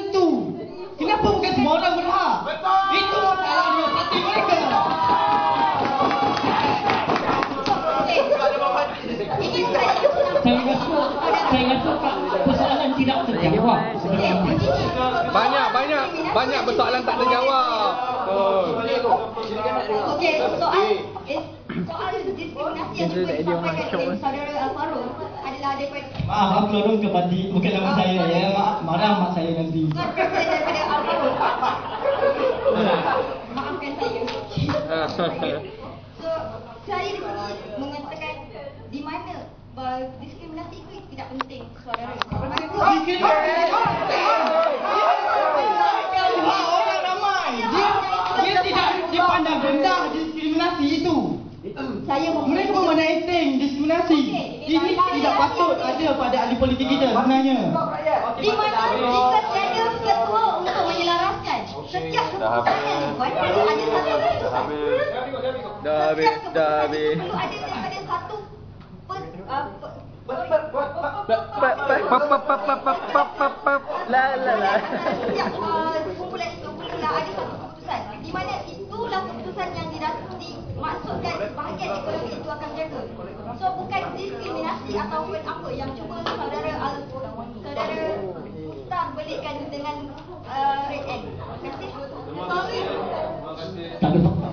tentu. Kenapa bukan semua orang berhak? Itu masalahnya hati mereka. Saya rasa persoalan tidak terjawab sebenarnya. Banyak persoalan tak terjawab. Okey, soal diskriminasi yang cuba disampaikan oleh saudara Al-Faruq adalah daripada Maaf, aku lorong ke Pandi, bukan nama saya ya. Marah mak saya nanti. bukan presiden daripada Al-Faruq. Maafkan saya. So, saya di sini mengatakan di mana diskriminasi itu tidak penting, saudara. Orang ramai. Dia tidak dipandang rendah diskriminasi itu. Mereka memandang enteng diskriminasi. Ini tidak patut ada pada ahli politik kita sebenarnya. Di mana jika tiada ketua untuk menyelaraskan setiap keputusan yang dibuat perlu ada satu keputusan. Dah habis. Perlu ada satu setiap kumpulan itu perlulah ada satu keputusan di mana itulah keputusan yang dimaksudkan bahagian ekonomi itu akan jaga. So bukan diskriminasi ataupun apa yang cuba saudara Ustaz belikkan dengan Red End. Terima kasih. Tak ada fakta.